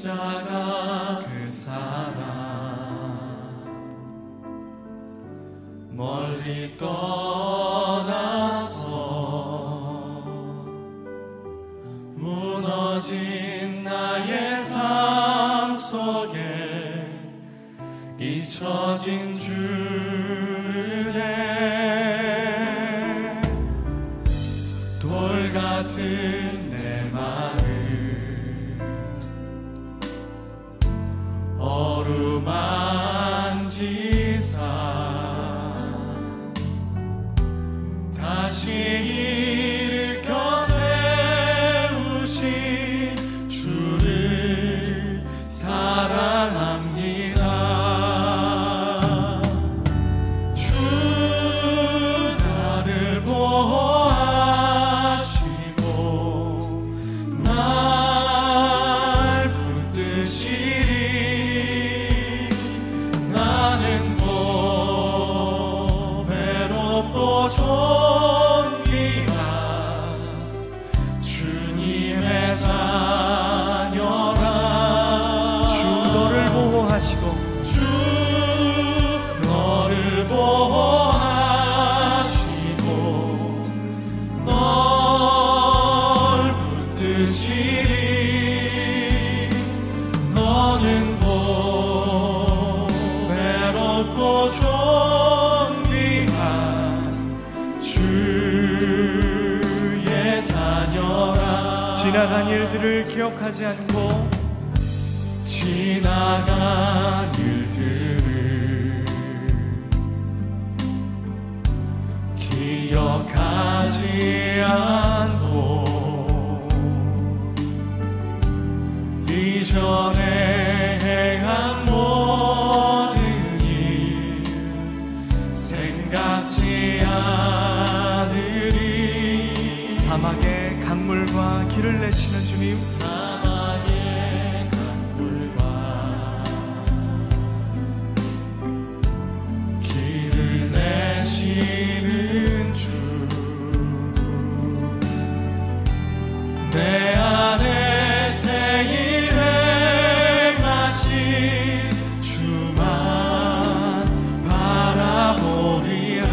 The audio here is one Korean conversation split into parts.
십자가 그 사랑 멀리 떠나서 무너진 나의 삶 속에 잊혀진 주네. 돌 같은 내 마음 어루만지사 다시 일으켜 세우신 주를 사랑합니다. 주 나를 보호하시고 날 붙드시리. 나는 뭐 외롭고 존귀한 주님의 자녀라. 주 너를 보호하시고 주 너를 보호하시고 널 붙드시리. 너는 뭐 외롭고 존귀한 주의 자녀라. 지나간 일들을 기억하지 않고 지나간 일들을 기억하지 않고 이전에 행한 모든 일 생각지 않으리. 사막에 강물과 길을 내시는 주님, 사막의 강물과 길을 내시는 주, 내 안에 새 일 행하신 주만 바라보리라.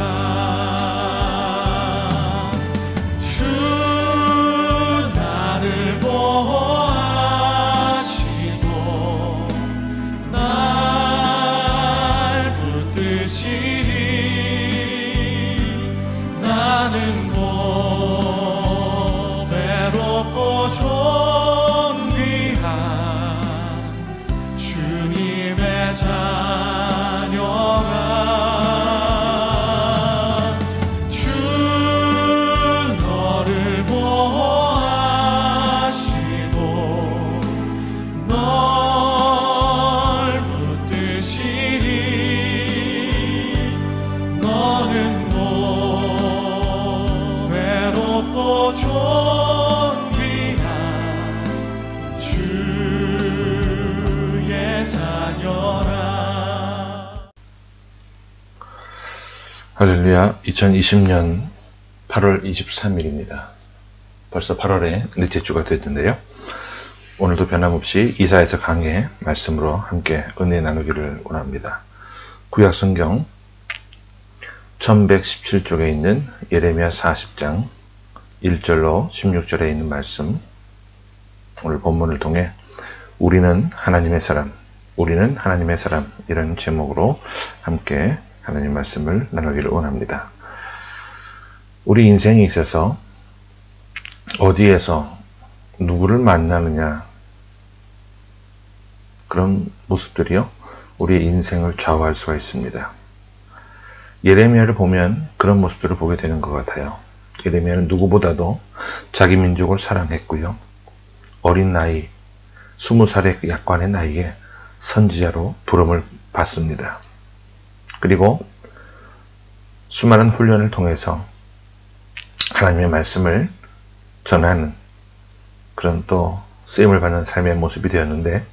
주 나를 보호하시고 날 붙드시리. 나는 뭐 외롭고 존귀한 주님의 자녀라. 주 너를 보호하시고 널 붙드시리. 너는 뭐 외롭고 존귀한 주의 자녀라. 할렐루야. 2020년 8월 23일입니다. 벌써 8월의 넷째 주가 됐는데요. 오늘도 변함없이 이사야서 강해 말씀으로 함께 은혜 나누기를 원합니다. 구약성경 1117쪽에 있는 예레미야 40장 1절로 16절에 있는 말씀, 오늘 본문을 통해 우리는 하나님의 사람, 우리는 하나님의 사람, 이런 제목으로 함께 하나님 말씀을 나누기를 원합니다. 우리 인생에 있어서 어디에서 누구를 만나느냐, 그런 모습들이요, 우리의 인생을 좌우할 수가 있습니다. 예레미야를 보면 그런 모습들을 보게 되는 것 같아요. 예레미야는 누구보다도 자기 민족을 사랑했고요, 어린 나이 20살의 약관의 나이에 선지자로 부름을 받습니다. 그리고 수많은 훈련을 통해서 하나님의 말씀을 전하는 그런 또 쓰임을 받는 삶의 모습이 되었는데,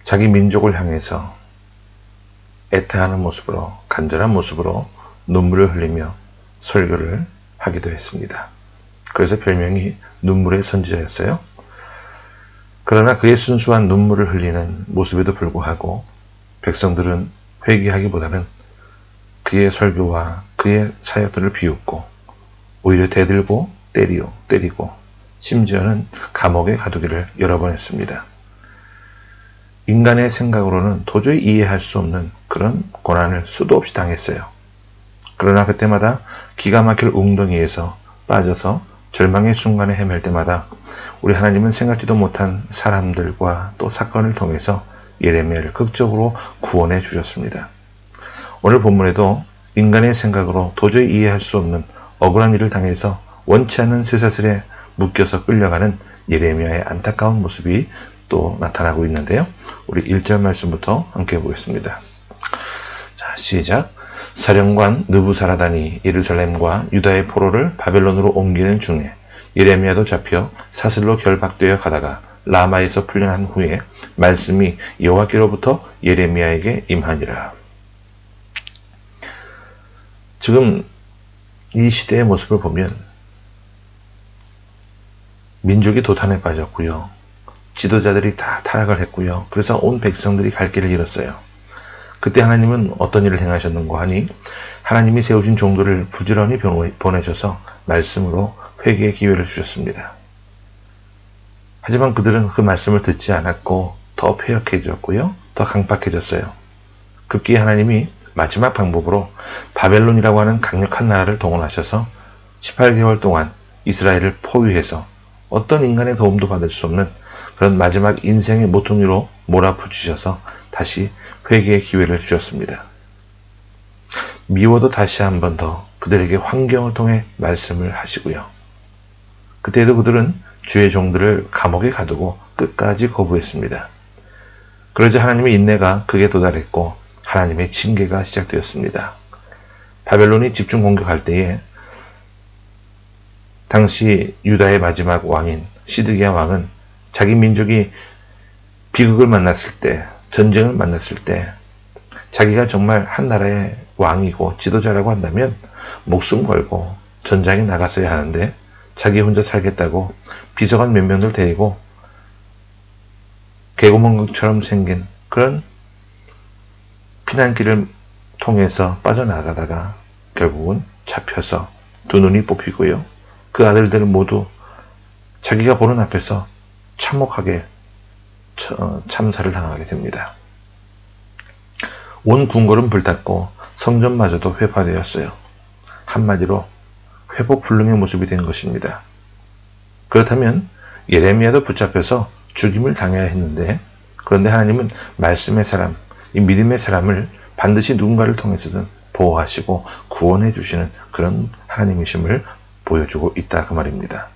자기 민족을 향해서 애타하는 모습으로, 간절한 모습으로 눈물을 흘리며 설교를 하기도 했습니다. 그래서 별명이 눈물의 선지자였어요. 그러나 그의 순수한 눈물을 흘리는 모습에도 불구하고 백성들은 회개하기보다는 그의 설교와 그의 사역들을 비웃고 오히려 대들고 때리고 심지어는 감옥에 가두기를 여러 번 했습니다. 인간의 생각으로는 도저히 이해할 수 없는 그런 고난을 수도 없이 당했어요. 그러나 그때마다 기가 막힐 웅덩이에서 빠져서 절망의 순간에 헤맬 때마다 우리 하나님은 생각지도 못한 사람들과 또 사건을 통해서 예레미야를 극적으로 구원해 주셨습니다. 오늘 본문에도 인간의 생각으로 도저히 이해할 수 없는 억울한 일을 당해서 원치 않는 쇠사슬에 묶여서 끌려가는 예레미야의 안타까운 모습이 또 나타나고 있는데요. 우리 1절 말씀부터 함께 보겠습니다. 자, 시작. 사령관 느부사라단이 예루살렘과 유다의 포로를 바벨론으로 옮기는 중에 예레미야도 잡혀 사슬로 결박되어 가다가 라마에서 풀려난 후에 말씀이 여호와께로부터 예레미야에게 임하니라. 지금 이 시대의 모습을 보면 민족이 도탄에 빠졌고요. 지도자들이 다 타락을 했고요. 그래서 온 백성들이 갈 길을 잃었어요. 그때 하나님은 어떤 일을 행하셨는가 하니 하나님이 세우신 종들을 부지런히 보내셔서 말씀으로 회개의 기회를 주셨습니다. 하지만 그들은 그 말씀을 듣지 않았고 더 패역해졌고요. 더 강팍해졌어요. 급기야 하나님이 마지막 방법으로 바벨론이라고 하는 강력한 나라를 동원하셔서 18개월 동안 이스라엘을 포위해서 어떤 인간의 도움도 받을 수 없는 그런 마지막 인생의 모퉁이로 몰아붙이셔서 다시 회개의 기회를 주셨습니다. 미워도 다시 한 번 더 그들에게 환경을 통해 말씀을 하시고요. 그때도 그들은 주의 종들을 감옥에 가두고 끝까지 거부했습니다. 그러자 하나님의 인내가 극에 도달했고 하나님의 징계가 시작되었습니다. 바벨론이 집중 공격할 때에 당시 유다의 마지막 왕인 시드기야 왕은 자기 민족이 비극을 만났을 때, 전쟁을 만났을 때 자기가 정말 한 나라의 왕이고 지도자라고 한다면 목숨 걸고 전장에 나갔어야 하는데 자기 혼자 살겠다고 비서관 몇 명을 데리고 개구멍처럼 생긴 그런 피난길을 통해서 빠져나가다가 결국은 잡혀서 두 눈이 뽑히고요. 그 아들들은 모두 자기가 보는 앞에서 참혹하게 참사를 당하게 됩니다. 온 궁궐은 불탔고 성전마저도 회파되었어요. 한마디로 회복불능의 모습이 된 것입니다. 그렇다면 예레미야도 붙잡혀서 죽임을 당해야 했는데 그런데 하나님은 말씀의 사람, 이 믿음의 사람을 반드시 누군가를 통해서든 보호하시고 구원해 주시는 그런 하나님이심을 보여주고 있다 그 말입니다.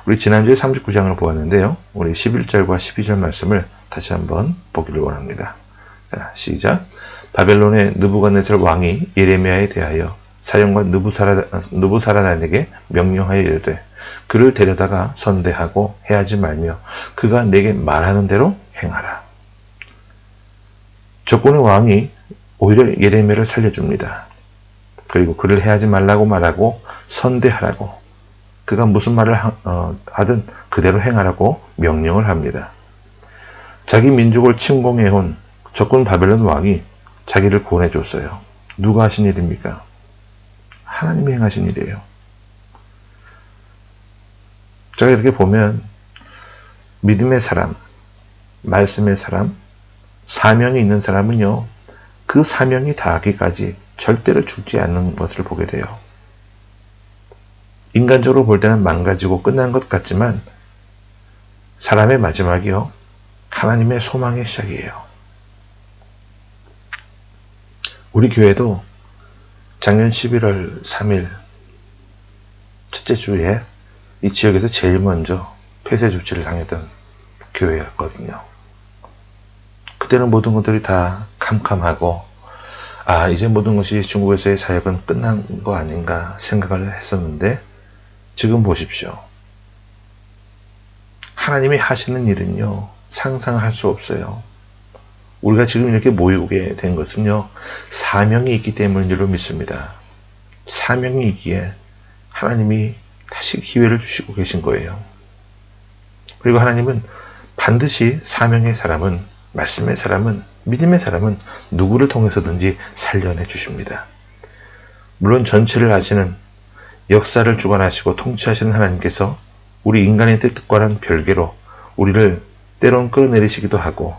우리 지난주에 39장을 보았는데요. 우리 11절과 12절 말씀을 다시 한번 보기를 원합니다. 자, 시작. 바벨론의 느부갓네살 왕이 예레미야에 대하여 사령관 느부사라단에게 명령하여 이르되 그를 데려다가 선대하고 해하지 말며 그가 내게 말하는 대로 행하라. 적군의 왕이 오히려 예레미야를 살려줍니다. 그리고 그를 해하지 말라고 말하고 선대하라고 그가 무슨 말을 하든 그대로 행하라고 명령을 합니다. 자기 민족을 침공해온 적군 바벨론 왕이 자기를 구원해 줬어요. 누가 하신 일입니까? 하나님이 행하신 일이에요. 제가 이렇게 보면 믿음의 사람, 말씀의 사람, 사명이 있는 사람은요. 그 사명이 다하기까지 절대로 죽지 않는 것을 보게 돼요. 인간적으로 볼 때는 망가지고 끝난 것 같지만 사람의 마지막이요. 하나님의 소망의 시작이에요. 우리 교회도 작년 11월 3일 첫째 주에 이 지역에서 제일 먼저 폐쇄 조치를 당했던 교회였거든요. 그때는 모든 것들이 다 캄캄하고 이제 모든 것이 중국에서의 사역은 끝난 거 아닌가 생각을 했었는데 지금 보십시오. 하나님이 하시는 일은요. 상상할 수 없어요. 우리가 지금 이렇게 모이게 된 것은요. 사명이 있기 때문인 줄로 믿습니다. 사명이 있기에 하나님이 다시 기회를 주시고 계신 거예요. 그리고 하나님은 반드시 사명의 사람은, 말씀의 사람은, 믿음의 사람은 누구를 통해서든지 살려내 주십니다. 물론 전체를 아시는, 역사를 주관하시고 통치하시는 하나님께서 우리 인간의 뜻과는 별개로 우리를 때론 끌어내리시기도 하고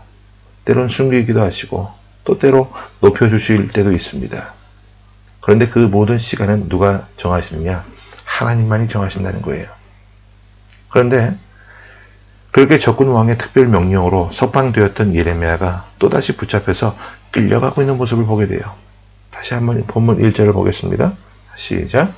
때론 숨기기도 하시고 또 때로 높여주실 때도 있습니다. 그런데 그 모든 시간은 누가 정하시느냐? 하나님만이 정하신다는 거예요. 그런데 그렇게 적군 왕의 특별 명령으로 석방되었던 예레미야가 또다시 붙잡혀서 끌려가고 있는 모습을 보게 돼요. 다시 한번 본문 1절을 보겠습니다. 시작.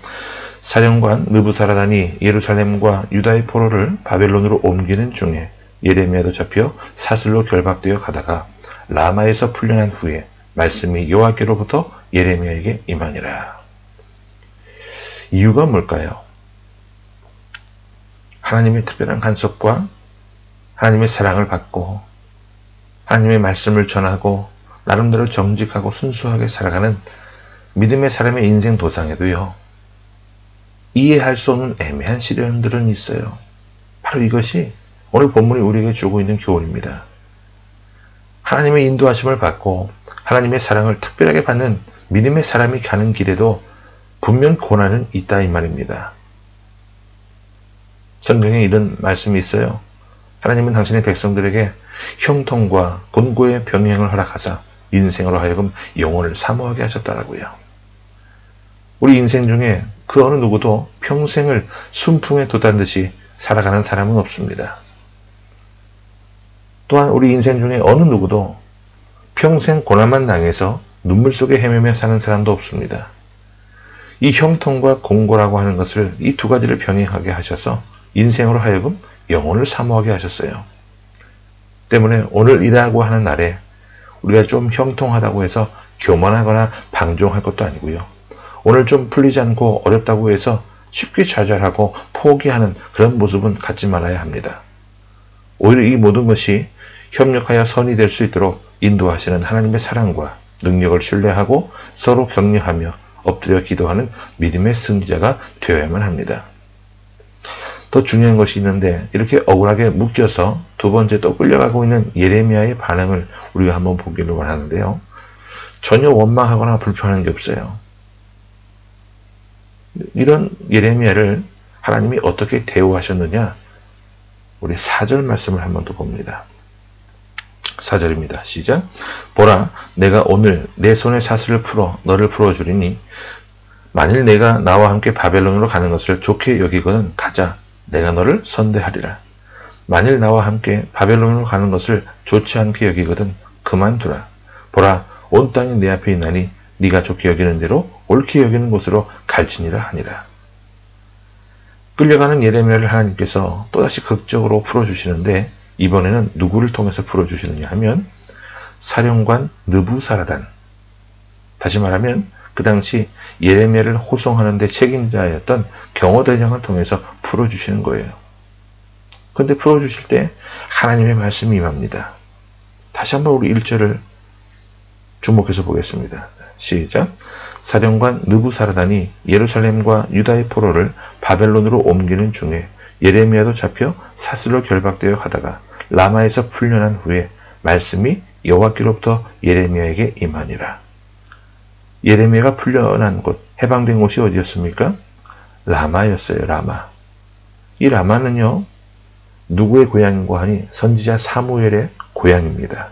사령관 느부사라단이 예루살렘과 유다의 포로를 바벨론으로 옮기는 중에 예레미야도 잡혀 사슬로 결박되어 가다가 라마에서 풀려난 후에 말씀이 여호와께로부터 예레미야에게 임하니라. 이유가 뭘까요? 하나님의 특별한 간섭과 하나님의 사랑을 받고 하나님의 말씀을 전하고 나름대로 정직하고 순수하게 살아가는 믿음의 사람의 인생 도상에도요, 이해할 수 없는 애매한 시련들은 있어요. 바로 이것이 오늘 본문이 우리에게 주고 있는 교훈입니다. 하나님의 인도하심을 받고 하나님의 사랑을 특별하게 받는 믿음의 사람이 가는 길에도 분명 고난은 있다 이 말입니다. 성경에 이런 말씀이 있어요. 하나님은 당신의 백성들에게 형통과 곤고의 병행을 허락하사 인생으로 하여금 영혼을 사모하게 하셨다라고요. 우리 인생 중에 그 어느 누구도 평생을 순풍에 돛단 듯이 살아가는 사람은 없습니다. 또한 우리 인생 중에 어느 누구도 평생 고난만 당해서 눈물 속에 헤매며 사는 사람도 없습니다. 이 형통과 공고라고 하는 것을, 이 두 가지를 병행하게 하셔서 인생으로 하여금 영혼을 사모하게 하셨어요. 때문에 오늘 일하고 하는 날에 우리가 좀 형통하다고 해서 교만하거나 방종할 것도 아니고요. 오늘 좀 풀리지 않고 어렵다고 해서 쉽게 좌절하고 포기하는 그런 모습은 갖지 말아야 합니다. 오히려 이 모든 것이 협력하여 선이 될 수 있도록 인도하시는 하나님의 사랑과 능력을 신뢰하고 서로 격려하며 엎드려 기도하는 믿음의 승리자가 되어야만 합니다. 더 중요한 것이 있는데, 이렇게 억울하게 묶여서 두 번째 또 끌려가고 있는 예레미야의 반응을 우리가 한번 보기를 원하는데요. 전혀 원망하거나 불평하는 게 없어요. 이런 예레미야를 하나님이 어떻게 대우하셨느냐? 우리 4절 말씀을 한번 더 봅니다. 4절입니다. 시작. 보라, 내가 오늘 내 손에 사슬을 풀어 너를 풀어주리니 만일 내가 나와 함께 바벨론으로 가는 것을 좋게 여기거든 가자. 내가 너를 선대하리라. 만일 나와 함께 바벨론으로 가는 것을 좋지 않게 여기거든 그만두라. 보라, 온 땅이 내 앞에 있나니 네가 좋게 여기는 대로 옳게 여기는 곳으로 갈지니라 하니라. 끌려가는 예레미야를 하나님께서 또다시 극적으로 풀어주시는데, 이번에는 누구를 통해서 풀어주시느냐 하면 사령관 느부사라단, 다시 말하면 그 당시 예레미야를 호송하는 데 책임자였던 경호대장을 통해서 풀어주시는 거예요. 그런데 풀어주실 때 하나님의 말씀이 임합니다. 다시 한번 우리 1절을 주목해서 보겠습니다. 시작. 사령관 느부사라단이 예루살렘과 유다의 포로를 바벨론으로 옮기는 중에 예레미야도 잡혀 사슬로 결박되어 가다가 라마에서 풀려난 후에 말씀이 여호와께로부터 예레미야에게 임하니라. 예레미야가 풀려난 곳, 해방된 곳이 어디였습니까? 라마였어요. 라마. 이 라마는요, 누구의 고향인가 하니 선지자 사무엘의 고향입니다.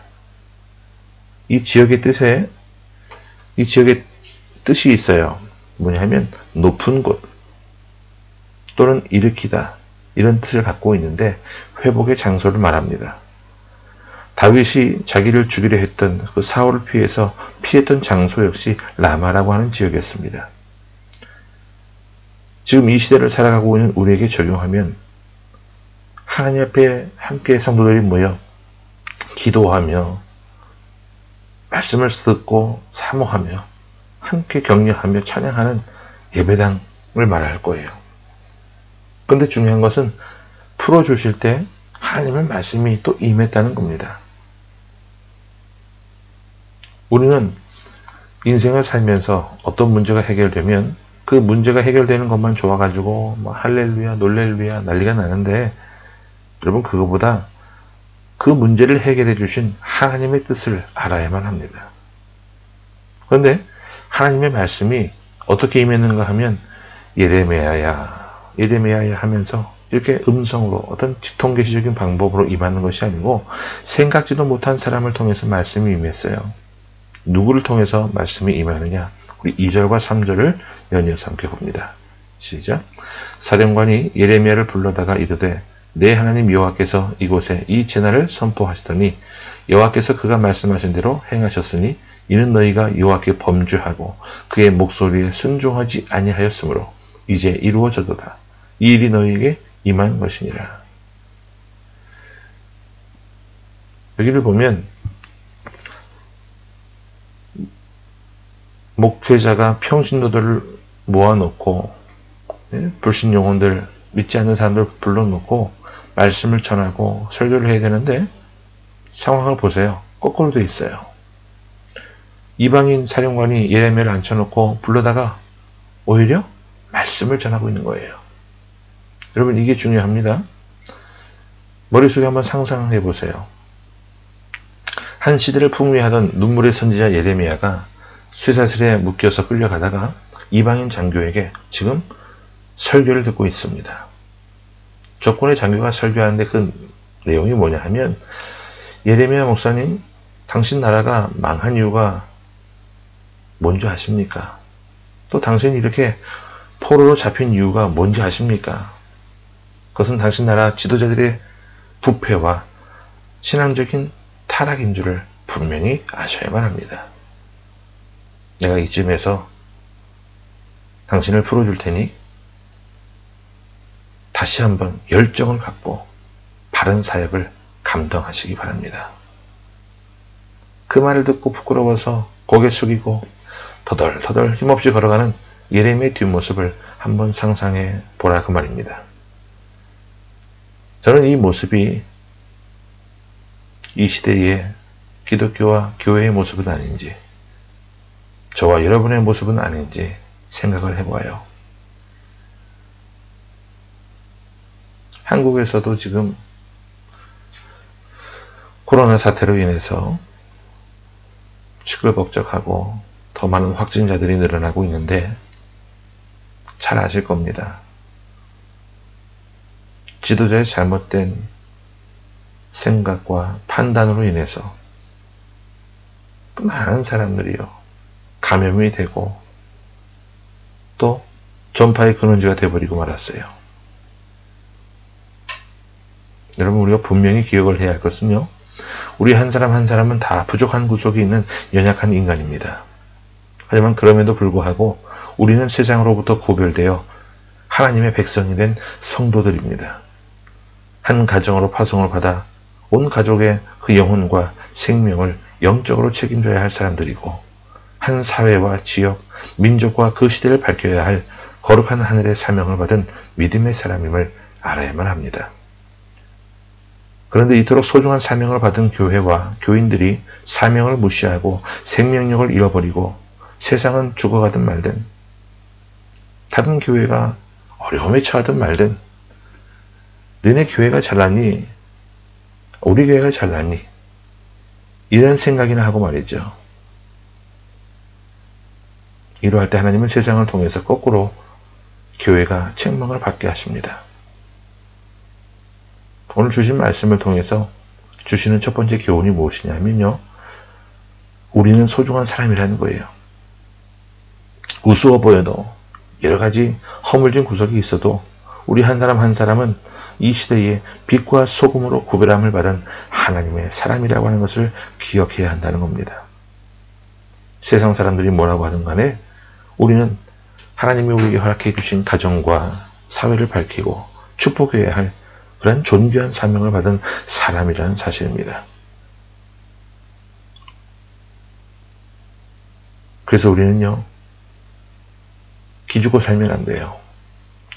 이 지역의 뜻이 있어요. 뭐냐 하면 높은 곳 또는 일으키다, 이런 뜻을 갖고 있는데 회복의 장소를 말합니다. 다윗이 자기를 죽이려 했던 그 사울을 피했던 장소 역시 라마라고 하는 지역이었습니다. 지금 이 시대를 살아가고 있는 우리에게 적용하면 하나님 앞에 함께 성도들이 모여 기도하며 말씀을 듣고 사모하며 함께 격려하며 찬양하는 예배당을 말할 거예요. 그런데 중요한 것은 풀어주실 때 하나님의 말씀이 또 임했다는 겁니다. 우리는 인생을 살면서 어떤 문제가 해결되면 그 문제가 해결되는 것만 좋아가지고 뭐 할렐루야 놀렐루야 난리가 나는데, 여러분 그거보다 그 문제를 해결해 주신 하나님의 뜻을 알아야만 합니다. 그런데 하나님의 말씀이 어떻게 임했는가 하면 예레미야야 하면서 이렇게 음성으로 어떤 직통계시적인 방법으로 임하는 것이 아니고 생각지도 못한 사람을 통해서 말씀이 임했어요. 누구를 통해서 말씀이 임하느냐? 우리 2절과 3절을 연이어서 함께 봅니다. 시작. 사령관이 예레미야를 불러다가 이르되 내 하나님 여호와께서 이곳에 이 제날을 선포하시더니 여호와께서 그가 말씀하신 대로 행하셨으니 이는 너희가 여호와께 범죄하고 그의 목소리에 순종하지 아니하였으므로 이제 이루어져도다. 이 일이 너희에게 임한 것이니라. 여기를 보면 목회자가 평신도들을 모아놓고 불신 영혼들, 믿지 않는 사람들 불러놓고 말씀을 전하고 설교를 해야 되는데 상황을 보세요. 거꾸로 돼 있어요. 이방인 사령관이 예레미야를 앉혀놓고 불러다가 오히려 말씀을 전하고 있는 거예요. 여러분, 이게 중요합니다. 머릿속에 한번 상상해 보세요. 한 시대를 풍미하던 눈물의 선지자 예레미야가 쇠사슬에 묶여서 끌려가다가 이방인 장교에게 지금 설교를 듣고 있습니다. 적군의 장교가 설교하는데 그 내용이 뭐냐 하면 예레미야 목사님, 당신 나라가 망한 이유가 뭔지 아십니까? 또 당신이 이렇게 포로로 잡힌 이유가 뭔지 아십니까? 그것은 당신 나라 지도자들의 부패와 신앙적인 타락인 줄을 분명히 아셔야만 합니다. 내가 이쯤에서 당신을 풀어줄 테니 다시 한번 열정을 갖고 바른 사역을 감당하시기 바랍니다. 그 말을 듣고 부끄러워서 고개 숙이고 터덜터덜 힘없이 걸어가는 예레미야의 뒷모습을 한번 상상해 보라 그 말입니다. 저는 이 모습이 이 시대의 기독교와 교회의 모습은 아닌지, 저와 여러분의 모습은 아닌지 생각을 해보아요. 한국에서도 지금 코로나 사태로 인해서 시끌벅적하고 더 많은 확진자들이 늘어나고 있는데 잘 아실 겁니다. 지도자의 잘못된 생각과 판단으로 인해서 많은 사람들이요 감염이 되고 또 전파의 근원지가 되어버리고 말았어요. 여러분, 우리가 분명히 기억을 해야 할 것은요, 우리 한 사람 한 사람은 다 부족한 구석이 있는 연약한 인간입니다. 하지만 그럼에도 불구하고 우리는 세상으로부터 구별되어 하나님의 백성이 된 성도들입니다. 한 가정으로 파송을 받아 온 가족의 그 영혼과 생명을 영적으로 책임져야 할 사람들이고, 한 사회와 지역, 민족과 그 시대를 밝혀야 할 거룩한 하늘의 사명을 받은 믿음의 사람임을 알아야만 합니다. 그런데 이토록 소중한 사명을 받은 교회와 교인들이 사명을 무시하고 생명력을 잃어버리고 세상은 죽어가든 말든, 다른 교회가 어려움에 처하든 말든, 너네 교회가 잘났니? 우리 교회가 잘났니? 이런 생각이나 하고 말이죠. 이러할 때 하나님은 세상을 통해서 거꾸로 교회가 책망을 받게 하십니다. 오늘 주신 말씀을 통해서 주시는 첫 번째 교훈이 무엇이냐면요, 우리는 소중한 사람이라는 거예요. 우스워 보여도 여러 가지 허물진 구석이 있어도 우리 한 사람 한 사람은 이 시대에 빛과 소금으로 구별함을 받은 하나님의 사람이라고 하는 것을 기억해야 한다는 겁니다. 세상 사람들이 뭐라고 하든 간에 우리는 하나님이 우리에게 허락해 주신 가정과 사회를 밝히고 축복해야 할 그런 존귀한 사명을 받은 사람이라는 사실입니다. 그래서 우리는요, 기죽고 살면 안 돼요.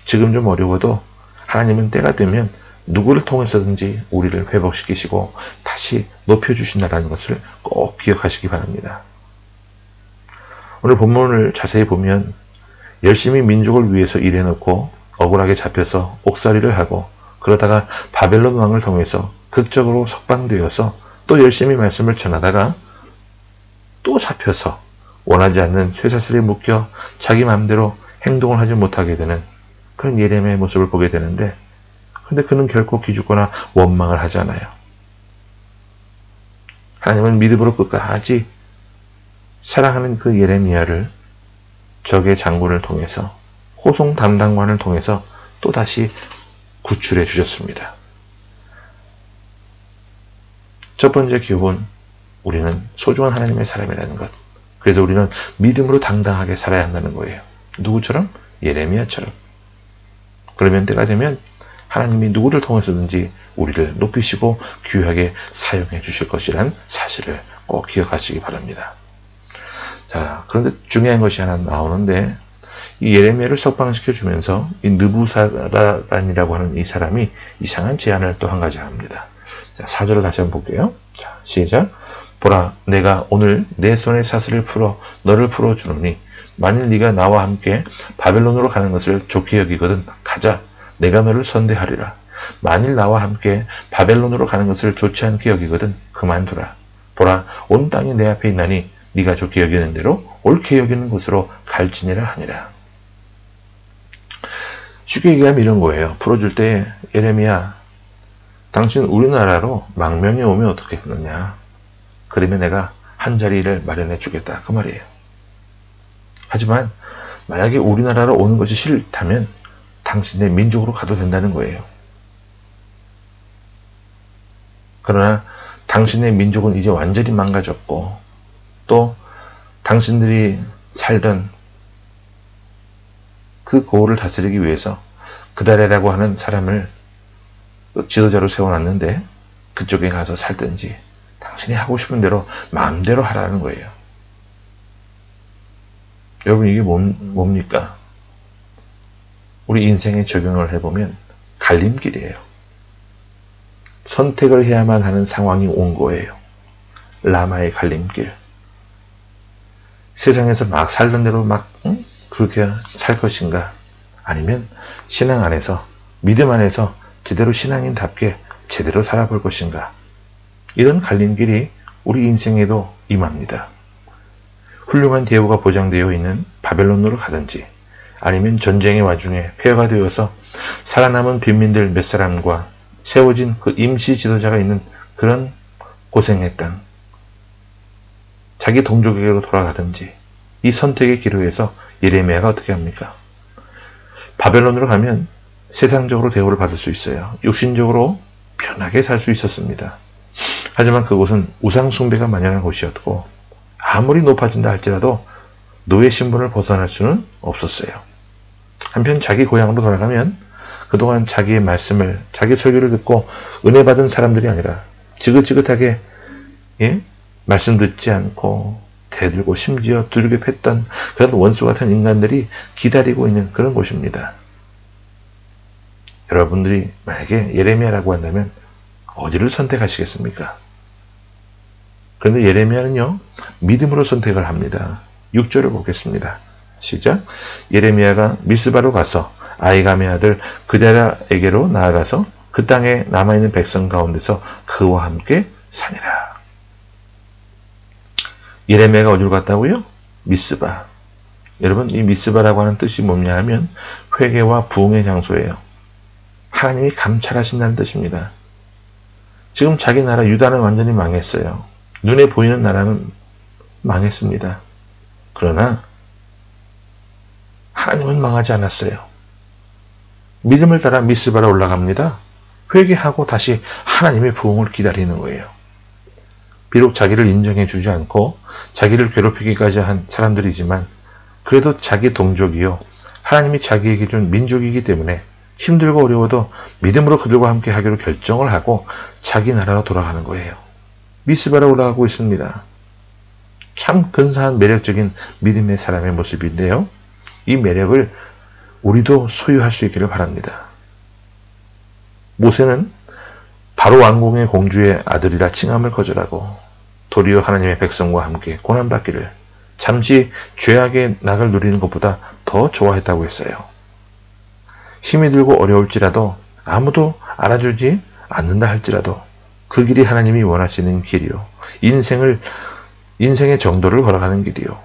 지금 좀 어려워도 하나님은 때가 되면 누구를 통해서든지 우리를 회복시키시고 다시 높여주신다는 것을 꼭 기억하시기 바랍니다. 오늘 본문을 자세히 보면 열심히 민족을 위해서 일해놓고 억울하게 잡혀서 옥살이를 하고 그러다가 바벨론 왕을 통해서 극적으로 석방되어서 또 열심히 말씀을 전하다가 또 잡혀서 원하지 않는 쇠사슬에 묶여 자기 마음대로 행동을 하지 못하게 되는 그런 예레미야의 모습을 보게 되는데, 근데 그는 결코 기죽거나 원망을 하지 않아요. 하나님은 믿음으로 끝까지 사랑하는 그 예레미야를 적의 장군을 통해서, 호송 담당관을 통해서 또다시 구출해 주셨습니다. 첫 번째 기업은 우리는 소중한 하나님의 사람이라는 것. 그래서 우리는 믿음으로 당당하게 살아야 한다는 거예요. 누구처럼? 예레미야처럼. 그러면 때가 되면 하나님이 누구를 통해서든지 우리를 높이시고 귀하게 사용해 주실 것이란 사실을 꼭 기억하시기 바랍니다. 자, 그런데 중요한 것이 하나 나오는데, 이 예레미야를 석방시켜 주면서 이 느부사라단이라고 하는 이 사람이 이상한 제안을 또 한 가지 합니다. 자, 4절을 다시 한번 볼게요. 자, 시작. 보라, 내가 오늘 내 손의 사슬을 풀어 너를 풀어주노니 만일 네가 나와 함께 바벨론으로 가는 것을 좋게 여기거든 가자. 내가 너를 선대하리라. 만일 나와 함께 바벨론으로 가는 것을 좋지 않게 여기거든 그만두라. 보라, 온 땅이 내 앞에 있나니 네가 좋게 여기는 대로 옳게 여기는 곳으로 갈지니라 하니라. 쉽게 얘기하면 이런 거예요. 풀어줄 때 예레미야, 당신 우리나라로 망명이 오면 어떻게 하느냐. 그러면 내가 한 자리를 마련해 주겠다. 그 말이에요. 하지만 만약에 우리나라로 오는 것이 싫다면 당신의 민족으로 가도 된다는 거예요. 그러나 당신의 민족은 이제 완전히 망가졌고, 또 당신들이 살던 그 고을을 다스리기 위해서 그다레라고 하는 사람을 지도자로 세워놨는데 그쪽에 가서 살든지 당신이 하고 싶은 대로 마음대로 하라는 거예요. 여러분, 이게 뭡니까? 우리 인생에 적용을 해보면 갈림길이에요. 선택을 해야만 하는 상황이 온 거예요. 라마의 갈림길. 세상에서 막 살던 대로 막 그렇게 살 것인가? 아니면 신앙 안에서, 믿음 안에서 제대로 신앙인답게 제대로 살아볼 것인가? 이런 갈림길이 우리 인생에도 임합니다. 훌륭한 대우가 보장되어 있는 바벨론으로 가든지, 아니면 전쟁의 와중에 폐허가 되어서 살아남은 빈민들 몇 사람과 세워진 그 임시 지도자가 있는 그런 고생의 땅, 자기 동족에게로 돌아가든지, 이 선택의 기로에서 예레미야가 어떻게 합니까? 바벨론으로 가면 세상적으로 대우를 받을 수 있어요. 육신적으로 편하게 살 수 있었습니다. 하지만 그곳은 우상 숭배가 만연한 곳이었고, 아무리 높아진다 할지라도 노예 신분을 벗어날 수는 없었어요. 한편 자기 고향으로 돌아가면 그동안 자기의 말씀을, 자기 설교를 듣고 은혜 받은 사람들이 아니라 지긋지긋하게 말씀 듣지 않고 대들고 심지어 두들겨 팼던 그런 원수 같은 인간들이 기다리고 있는 그런 곳입니다. 여러분들이 만약에 예레미야라고 한다면 어디를 선택하시겠습니까? 그런데 예레미야는요, 믿음으로 선택을 합니다. 6절을 보겠습니다. 시작. 예레미야가 미스바로 가서 아이감의 아들 그다랴에게로 나아가서 그 땅에 남아있는 백성 가운데서 그와 함께 사니라. 예레미야가 어디로 갔다고요? 미스바. 여러분, 이 미스바라고 하는 뜻이 뭐냐 하면 회개와 부흥의 장소예요. 하나님이 감찰하신다는 뜻입니다. 지금 자기 나라 유다는 완전히 망했어요. 눈에 보이는 나라는 망했습니다. 그러나 하나님은 망하지 않았어요. 믿음을 따라 미스바로 올라갑니다. 회개하고 다시 하나님의 부흥을 기다리는 거예요. 비록 자기를 인정해 주지 않고 자기를 괴롭히기까지 한 사람들이지만 그래도 자기 동족이요, 하나님이 자기에게 준 민족이기 때문에 힘들고 어려워도 믿음으로 그들과 함께 하기로 결정을 하고 자기 나라로 돌아가는 거예요. 미스바로 올라가고 있습니다. 참 근사한 매력적인 믿음의 사람의 모습인데요, 이 매력을 우리도 소유할 수 있기를 바랍니다. 모세는 바로 왕궁의 공주의 아들이라 칭함을 거절하고 도리어 하나님의 백성과 함께 고난받기를 잠시 죄악의 낙을 누리는 것보다 더 좋아했다고 했어요. 힘이 들고 어려울지라도, 아무도 알아주지 않는다 할지라도 그 길이 하나님이 원하시는 길이요. 인생의 정도를 걸어가는 길이요.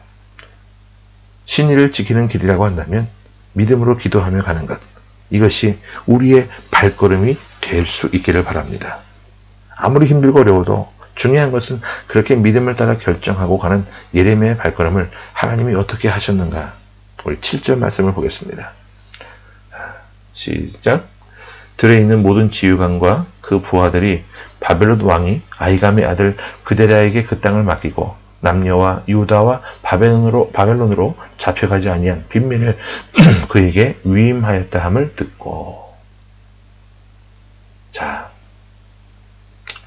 신의를 지키는 길이라고 한다면 믿음으로 기도하며 가는 것. 이것이 우리의 발걸음이 될 수 있기를 바랍니다. 아무리 힘들고 어려워도 중요한 것은 그렇게 믿음을 따라 결정하고 가는 예레미야의 발걸음을 하나님이 어떻게 하셨는가. 우리 7절 말씀을 보겠습니다. 시작. 들에 있는 모든 지휘관과 그 부하들이 바벨론 왕이 아히감의 아들 그데랴에게 그 땅을 맡기고 남녀와 유다와 바벨론으로 잡혀가지 아니한 빈민을 그에게 위임하였다 함을 듣고. 자,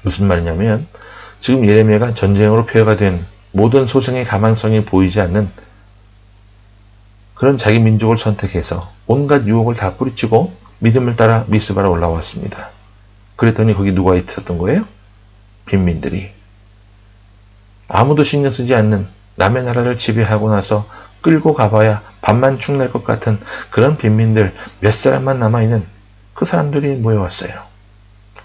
무슨 말이냐면 지금 예레미야가 전쟁으로 표해가 된 모든 소생의 가망성이 보이지 않는 그런 자기 민족을 선택해서 온갖 유혹을 다 뿌리치고 믿음을 따라 미스바로 올라왔습니다. 그랬더니 거기 누가 있었던 거예요? 빈민들이. 아무도 신경 쓰지 않는 남의 나라를 지배하고 나서 끌고 가봐야 밥만 축낼 것 같은 그런 빈민들 몇 사람만 남아있는 그 사람들이 모여왔어요.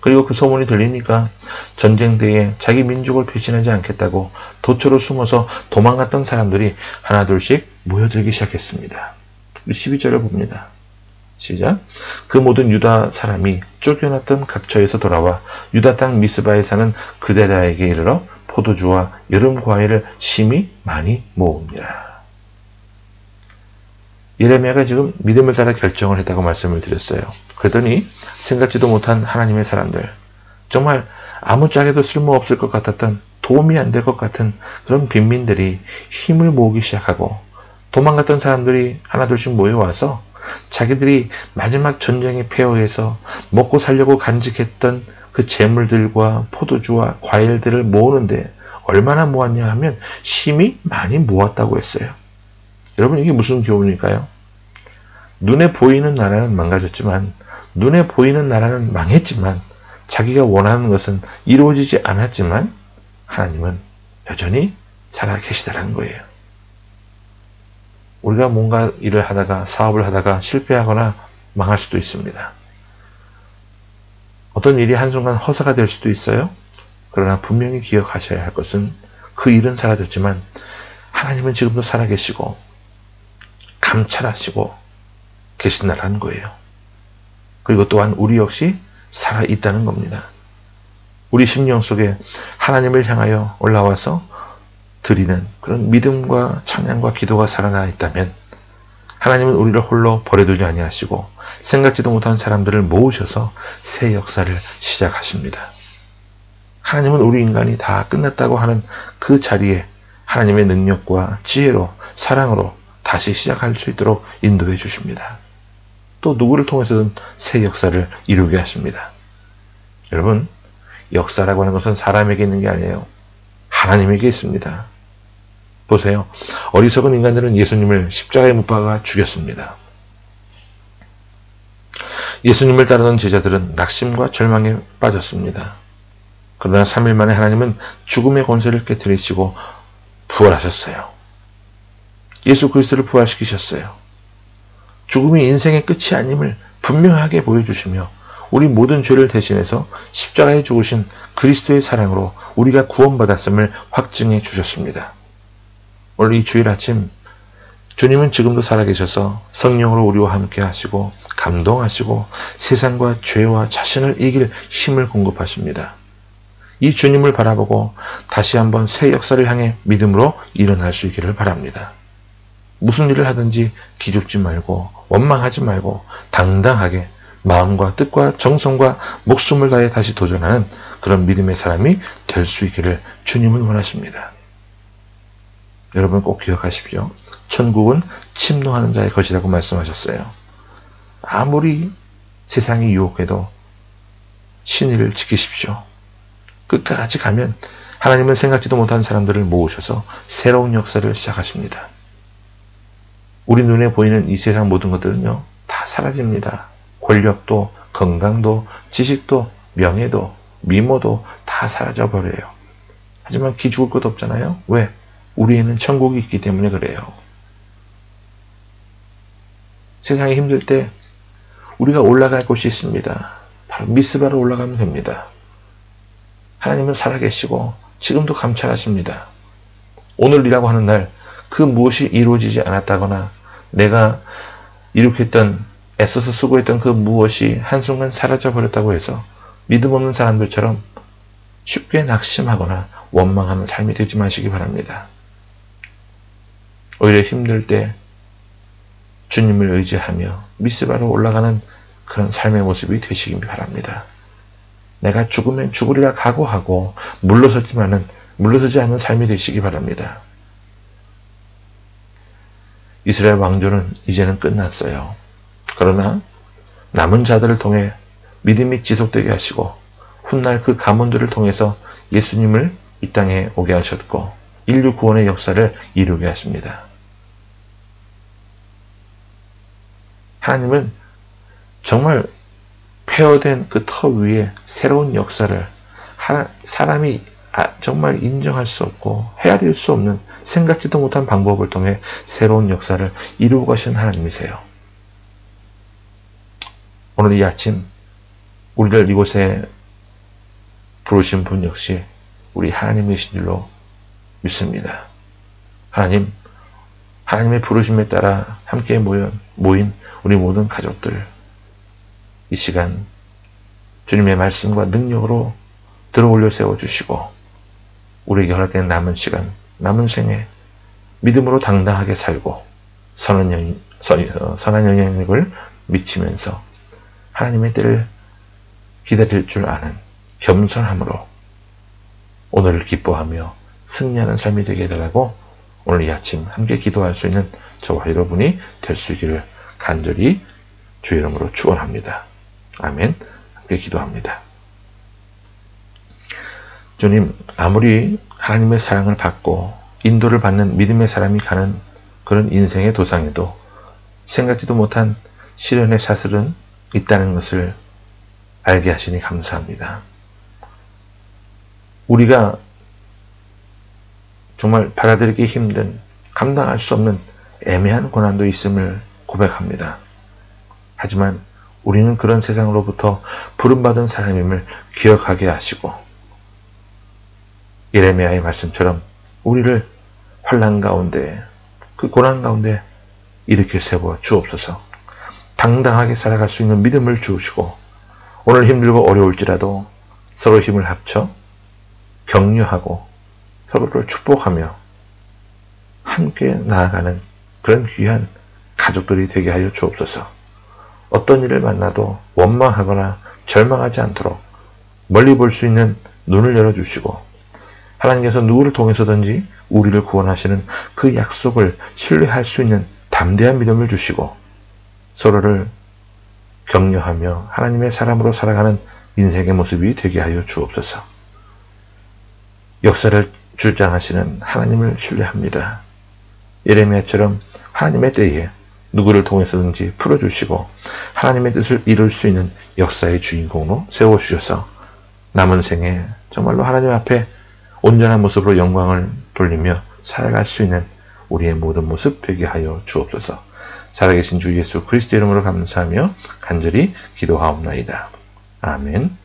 그리고 그 소문이 들리니까 전쟁대에 자기 민족을 배신하지 않겠다고 도초로 숨어서 도망갔던 사람들이 하나둘씩 모여들기 시작했습니다. 12절을 봅니다. 시작. 그 모든 유다 사람이 쫓겨났던 각처에서 돌아와 유다 땅 미스바에 사는 그데랴에게 이르러 포도주와 여름 과일을 심히 많이 모읍니다. 예레미야가 지금 믿음을 따라 결정을 했다고 말씀을 드렸어요. 그러더니 생각지도 못한 하나님의 사람들, 정말 아무짝에도 쓸모없을 것 같았던 도움이 안 될 것 같은 그런 빈민들이 힘을 모으기 시작하고 도망갔던 사람들이 하나둘씩 모여와서 자기들이 마지막 전쟁의 폐허에서 먹고 살려고 간직했던 그 재물들과 포도주와 과일들을 모으는데 얼마나 모았냐 하면 심히 많이 모았다고 했어요. 여러분, 이게 무슨 교훈일까요? 눈에 보이는 나라는 망가졌지만, 눈에 보이는 나라는 망했지만, 자기가 원하는 것은 이루어지지 않았지만 하나님은 여전히 살아계시다라는 거예요. 우리가 뭔가 일을 하다가, 사업을 하다가 실패하거나 망할 수도 있습니다. 어떤 일이 한순간 허사가 될 수도 있어요. 그러나 분명히 기억하셔야 할 것은 그 일은 사라졌지만 하나님은 지금도 살아계시고 감찰하시고 계신다라는 거예요. 그리고 또한 우리 역시 살아있다는 겁니다. 우리 심령 속에 하나님을 향하여 올라와서 드리는 그런 믿음과 찬양과 기도가 살아나 있다면 하나님은 우리를 홀로 버려두지 아니하시고 생각지도 못한 사람들을 모으셔서 새 역사를 시작하십니다. 하나님은 우리 인간이 다 끝났다고 하는 그 자리에 하나님의 능력과 지혜로 사랑으로 다시 시작할 수 있도록 인도해 주십니다. 또 누구를 통해서든 새 역사를 이루게 하십니다. 여러분, 역사라고 하는 것은 사람에게 있는 게 아니에요. 하나님에게 있습니다. 보세요. 어리석은 인간들은 예수님을 십자가에 못 박아 죽였습니다. 예수님을 따르는 제자들은 낙심과 절망에 빠졌습니다. 그러나 3일 만에 하나님은 죽음의 권세를 깨뜨리시고 부활하셨어요. 예수 그리스도를 부활시키셨어요. 죽음이 인생의 끝이 아님을 분명하게 보여주시며 우리 모든 죄를 대신해서 십자가에 죽으신 그리스도의 사랑으로 우리가 구원받았음을 확증해 주셨습니다. 오늘 이 주일 아침 주님은 지금도 살아계셔서 성령으로 우리와 함께 하시고 감동하시고 세상과 죄와 자신을 이길 힘을 공급하십니다. 이 주님을 바라보고 다시 한번 새 역사를 향해 믿음으로 일어날 수 있기를 바랍니다. 무슨 일을 하든지 기죽지 말고 원망하지 말고 당당하게 마음과 뜻과 정성과 목숨을 다해 다시 도전하는 그런 믿음의 사람이 될 수 있기를 주님은 원하십니다. 여러분 꼭 기억하십시오. 천국은 침노하는 자의 것이라고 말씀하셨어요. 아무리 세상이 유혹해도 신의를 지키십시오. 끝까지 가면 하나님은 생각지도 못한 사람들을 모으셔서 새로운 역사를 시작하십니다. 우리 눈에 보이는 이 세상 모든 것들은요, 다 사라집니다. 권력도, 건강도, 지식도, 명예도, 미모도 다 사라져버려요. 하지만 기죽을 것도 없잖아요. 왜? 우리에는 천국이 있기 때문에 그래요. 세상이 힘들 때 우리가 올라갈 곳이 있습니다. 바로 미스바로 올라가면 됩니다. 하나님은 살아계시고 지금도 감찰하십니다. 오늘이라고 하는 날 그 무엇이 이루어지지 않았다거나 내가 이룩했던 애써서 수고했던 그 무엇이 한순간 사라져버렸다고 해서 믿음 없는 사람들처럼 쉽게 낙심하거나 원망하는 삶이 되지 마시기 바랍니다. 오히려 힘들 때 주님을 의지하며 미스바로 올라가는 그런 삶의 모습이 되시기 바랍니다. 내가 죽으면 죽으리라 각오하고 물러서지 않는 삶이 되시기 바랍니다. 이스라엘 왕조는 이제는 끝났어요. 그러나 남은 자들을 통해 믿음이 지속되게 하시고 훗날 그 가문들을 통해서 예수님을 이 땅에 오게 하셨고 인류 구원의 역사를 이루게 하십니다. 하나님은 정말 폐허된 그 터 위에 새로운 역사를 사람이 정말 인정할 수 없고 헤아릴 수 없는 생각지도 못한 방법을 통해 새로운 역사를 이루고 가신 하나님이세요. 오늘 이 아침 우리를 이곳에 부르신 분 역시 우리 하나님이신 줄로 믿습니다. 하나님의 부르심에 따라 함께 모인 우리 모든 가족들, 이 시간 주님의 말씀과 능력으로 들어올려 세워주시고 우리에게 허락된 남은 시간, 남은 생에 믿음으로 당당하게 살고 선한 영향력을 미치면서 하나님의 때를 기다릴 줄 아는 겸손함으로 오늘을 기뻐하며 승리하는 삶이 되게 해달라고 오늘 이 아침 함께 기도할 수 있는 저와 여러분이 될 수 있기를 간절히 주의 이름으로 축원합니다. 아멘. 함께 기도합니다. 주님, 아무리 하나님의 사랑을 받고 인도를 받는 믿음의 사람이 가는 그런 인생의 도상에도 생각지도 못한 시련의 사슬은 있다는 것을 알게 하시니 감사합니다. 우리가 정말 받아들이기 힘든, 감당할 수 없는 애매한 고난도 있음을 고백합니다. 하지만 우리는 그런 세상으로부터 부름받은 사람임을 기억하게 하시고 예레미야의 말씀처럼 우리를 환난 가운데, 그 고난 가운데 일으켜 세워 주옵소서. 당당하게 살아갈 수 있는 믿음을 주시고 오늘 힘들고 어려울지라도 서로 힘을 합쳐 격려하고 서로를 축복하며 함께 나아가는 그런 귀한 가족들이 되게 하여 주옵소서. 어떤 일을 만나도 원망하거나 절망하지 않도록 멀리 볼 수 있는 눈을 열어주시고 하나님께서 누구를 통해서든지 우리를 구원하시는 그 약속을 신뢰할 수 있는 담대한 믿음을 주시고 서로를 격려하며 하나님의 사람으로 살아가는 인생의 모습이 되게 하여 주옵소서. 역사를 주장하시는 하나님을 신뢰합니다. 예레미야처럼 하나님의 때에 누구를 통해서든지 풀어주시고 하나님의 뜻을 이룰 수 있는 역사의 주인공으로 세워주셔서 남은 생에 정말로 하나님 앞에 온전한 모습으로 영광을 돌리며 살아갈 수 있는 우리의 모든 모습 되게 하여 주옵소서. 살아계신 주 예수 그리스도 이름으로 감사하며 간절히 기도하옵나이다. 아멘.